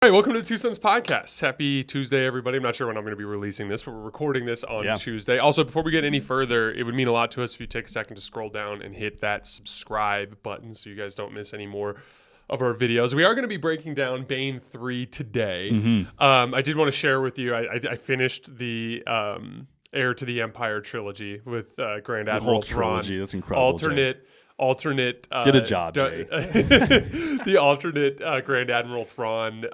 All right, welcome to the Two Sons Podcast. Happy Tuesday, everybody. I'm not sure when I'm going to be releasing this, but we're recording this on Tuesday. Also, before we get any further, it would mean a lot to us if you take a second to scroll down and hit that subscribe button so you guys don't miss any more of our videos. We are going to be breaking down Bane 3 today. I did want to share with you, I finished the Heir to the Empire trilogy with Grand Admiral The whole Thrawn. trilogy, that's incredible. Alternate get a job, Jay. The alternate Grand Admiral Thrawn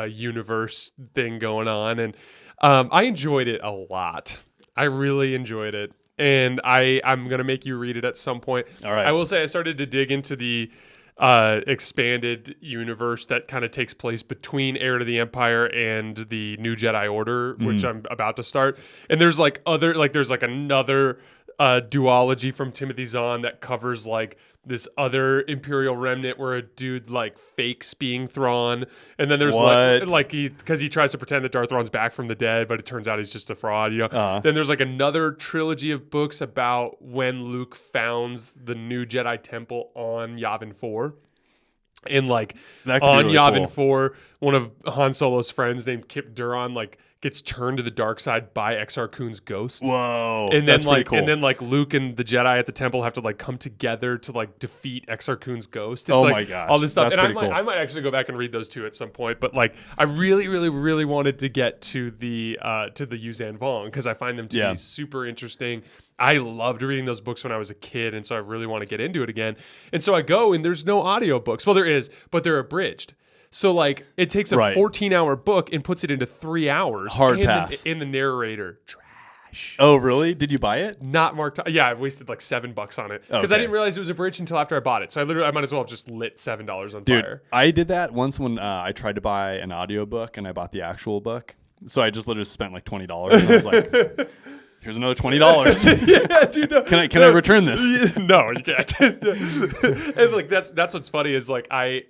universe thing going on, and I enjoyed it a lot. I really enjoyed it, and I'm gonna make you read it at some point. All right. I will say I started to dig into the expanded universe that kind of takes place between Heir to the Empire and the New Jedi Order, which I'm about to start. And there's another duology from Timothy Zahn that covers like this other Imperial remnant where a dude like fakes being Thrawn, and then there's because he tries to pretend that Darth Thrawn's back from the dead, but it turns out he's just a fraud. Then there's like another trilogy of books about when Luke founds the new Jedi Temple on Yavin 4. And like on really Yavin 4, one of Han Solo's friends named Kip Duron gets turned to the dark side by Exar Kun's ghost. Whoa. And then that's pretty cool. And then Luke and the Jedi at the temple have to come together to defeat Exar Kun's ghost. It's my gosh. All this stuff. That's and cool. I might actually go back and read those two at some point. But I really, really, really wanted to get to the Yuuzhan Vong because I find them to be super interesting. I loved reading those books when I was a kid, and so I really want to get into it again. And so I go, and there's no audiobooks. Well, there is, but they're abridged. So it takes a 14-hour book and puts it into 3 hours. Hard pass. And the narrator, trash. Oh, really? Did you buy it? Not marked. Yeah, I wasted $7 on it because I didn't realize it was abridged until after I bought it. So I might as well have just lit $7 on fire. I did that once when I tried to buy an audiobook and I bought the actual book. So I just literally spent $20. And I was like, here's another $20. Yeah, dude. No, can I return this? No, you can't. And that's what's funny is it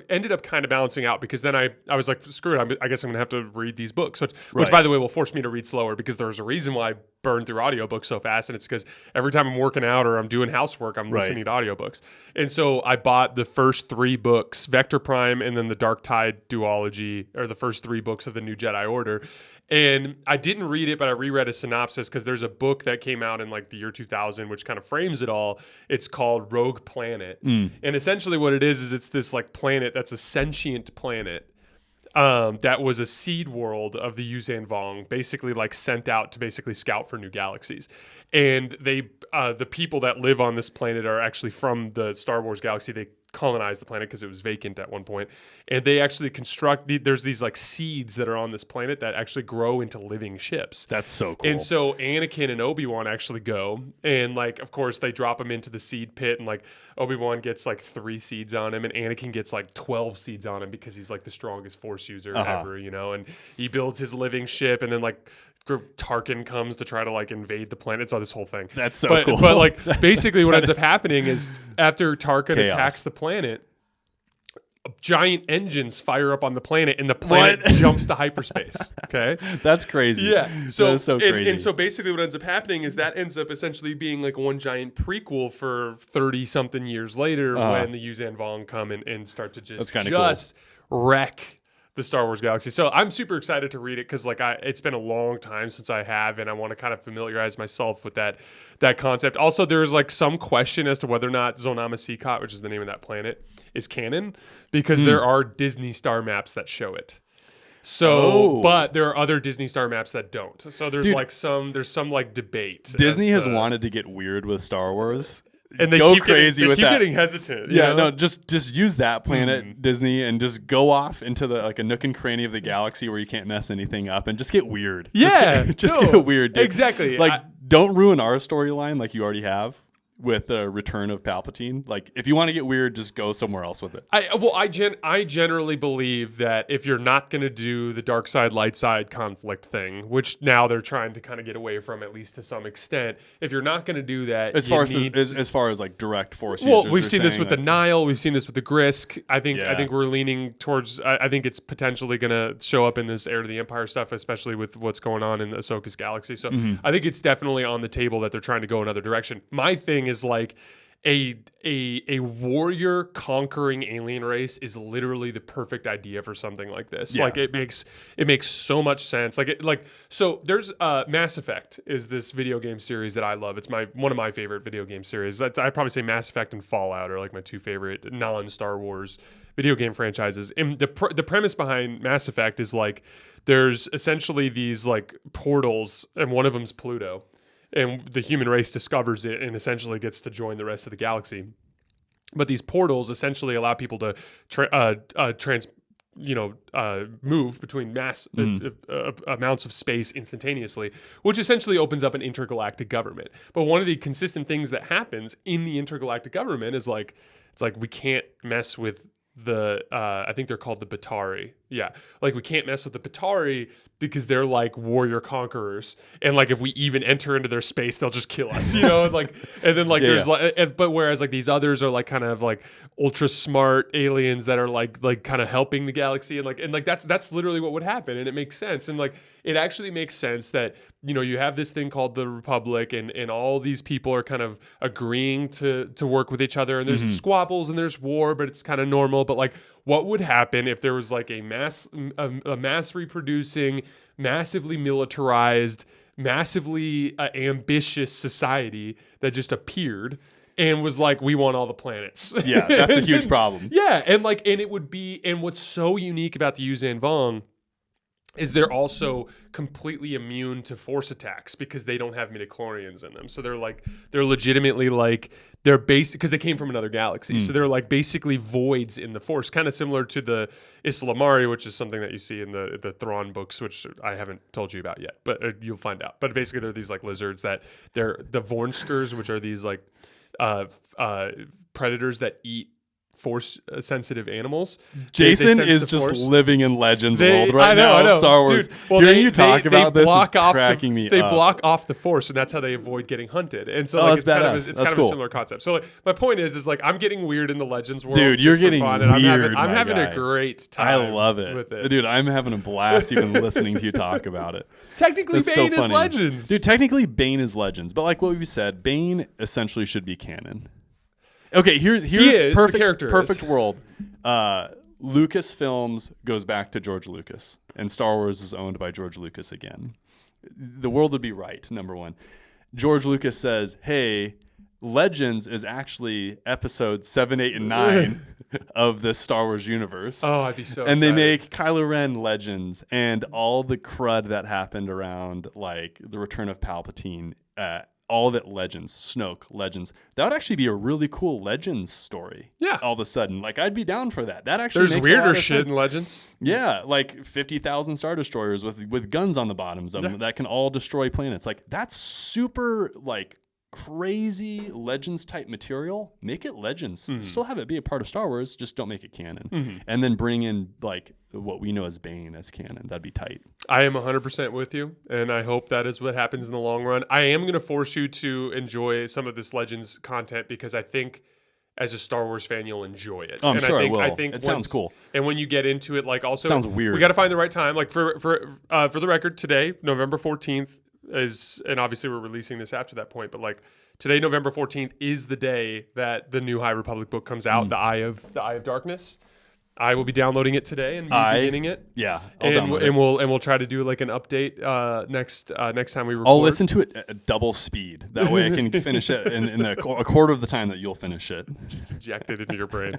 ended up kind of balancing out because then I was like, screw it. I guess I'm gonna have to read these books, which by the way will force me to read slower because there's a reason why I burn through audiobooks so fast, and it's because every time I'm working out or I'm doing housework, I'm listening to audiobooks. And so I bought the first 3 books, Vector Prime, and then the Dark Tide duology, or the first 3 books of the New Jedi Order. And I didn't read it, but I reread a synopsis because there's a book that came out in the year 2000, which kind of frames it all. It's called Rogue Planet. And essentially what it is it's this planet that's a sentient planet that was a seed world of the Yuuzhan Vong, basically sent out to basically scout for new galaxies. And they, the people that live on this planet are actually from the Star Wars galaxy. They colonized the planet because it was vacant at one point, and they actually there's these seeds that are on this planet that actually grow into living ships. That's so cool. And so Anakin and Obi-Wan actually go, and of course they drop him into the seed pit, and Obi-Wan gets 3 seeds on him, and Anakin gets 12 seeds on him because he's the strongest Force user ever, and he builds his living ship, and then Tarkin comes to try to invade the planet. It's all this whole thing. That's so cool. But basically what ends up happening is after Tarkin attacks the planet, giant engines fire up on the planet and the planet jumps to hyperspace. Okay. That's crazy. Yeah. So that is so crazy. And so basically what ends up happening is that ends up essentially being one giant prequel for 30 something years later when the Yuuzhan Vong come and start to just wreck the Star Wars galaxy. So I'm super excited to read it because it's been a long time since I have, and I want to kind of familiarize myself with that concept. Also, there's some question as to whether or not Zonama Seacot, which is the name of that planet, is canon because there are Disney star maps that show it. So, but there are other Disney star maps that don't. So there's some debate. Disney has wanted to get weird with Star Wars. And they go keep crazy with that. They keep getting hesitant. Yeah, no, just use that planet, Disney, and just go off into a nook and cranny of the galaxy where you can't mess anything up, and just get weird. Yeah, just get weird. Dude. Exactly. Don't ruin our storyline like you already have with the return of Palpatine. If you want to get weird, just go somewhere else with it. I generally believe that if you're not going to do the dark side, light side conflict thing, which now they're trying to kind of get away from, at least to some extent, if you're not going to do that, as far as direct Force well, users, we've seen this with the Nile, we've seen this with the Grisk. I think we're leaning towards. I think it's potentially going to show up in this Heir to the Empire stuff, especially with what's going on in the Ahsoka's galaxy. So I think it's definitely on the table that they're trying to go another direction. My thing is a warrior conquering alien race is literally the perfect idea for something like this. Yeah. Like it makes so much sense. So there's Mass Effect is this video game series that I love. It's one of my favorite video game series. I'd probably say Mass Effect and Fallout are like my two favorite non-Star Wars video game franchises. And the premise behind Mass Effect is like there's essentially these like portals, and one of them's Pluto. And the human race discovers it and essentially gets to join the rest of the galaxy. But these portals essentially allow people to move between mass amounts of space instantaneously, which essentially opens up an intergalactic government. But one of the consistent things that happens in the intergalactic government is like, it's like we can't mess with I think they're called the Batari. Yeah. Like we can't mess with the Batari because they're like warrior conquerors. And like if we even enter into their space, they'll just kill us, and then like but whereas like these others are like kind of like ultra smart aliens that are like kind of helping the galaxy and like that's literally what would happen. And it makes sense. And like it actually makes sense that, you have this thing called the Republic and all these people are kind of agreeing to work with each other, and there's squabbles and there's war, but it's kind of normal. But like what would happen if there was like a mass reproducing, massively militarized, massively ambitious society that just appeared and was like, we want all the planets. Yeah, that's a huge problem. Yeah, and it would be, and what's so unique about the Yuuzhan Vong is they're also completely immune to force attacks because they don't have midichlorians in them. So they're legitimately like, they're basic because they came from another galaxy. So they're like basically voids in the force, kind of similar to the Islamari, which is something that you see in the Thrawn books, which I haven't told you about yet, but you'll find out. But basically they're these like lizards that they're the Vornskers, which are these like predators that eat force sensitive animals. Jason is just living in Legends world right now. I know. Star Wars. Dude, well, hearing you talk about this is cracking me up. They block off the force, and that's how they avoid getting hunted. And so it's kind of a similar concept. So like, my point is like I'm getting weird in the Legends world. Dude, you're getting fun, weird. And I'm having a great time. I love it. With it. Dude, I'm having a blast even listening to you talk about it. Technically, Bane is Legends. Dude, technically Bane is Legends. But like what we said, Bane essentially should be canon. Okay, here's perfect world. Lucasfilms goes back to George Lucas, and Star Wars is owned by George Lucas again. The world would be right, number one. George Lucas says, hey, Legends is actually episode 7, 8, and 9 of the Star Wars universe. Oh, I'd be so And excited. they make Kylo Ren Legends, and all the crud that happened around like the Return of Palpatine, all of it Legends, Snoke, Legends. That would actually be a really cool Legends story. Yeah. All of a sudden. Like, I'd be down for that. That actually There's makes weirder a lot of shit sense. in Legends. Yeah, like 50,000 Star Destroyers with guns on the bottoms of them that can all destroy planets. Like, that's super, like, crazy Legends type material. Make it Legends. Still have it be a part of Star Wars, just don't make it canon. And then bring in, like, what we know as Bane as canon. That'd be tight. I am 100% with you, and I hope that is what happens in the long run. I am going to force you to enjoy some of this Legends content because I think as a Star Wars fan, you'll enjoy it. Oh, I'm and sure I think, I will. I think It sounds cool. And when you get into it, like also Sounds weird. We got to find the right time. Like for the record, today, November 14th is, and obviously we're releasing this after that point, but like today, November 14th is the day that the new High Republic book comes out, The Eye of Darkness. I will be downloading it today and beginning it. Yeah, and we'll try to do like an update next time we record. I'll listen to it at double speed. That way I can finish it in a quarter of the time that you'll finish it. Just inject it into your brain.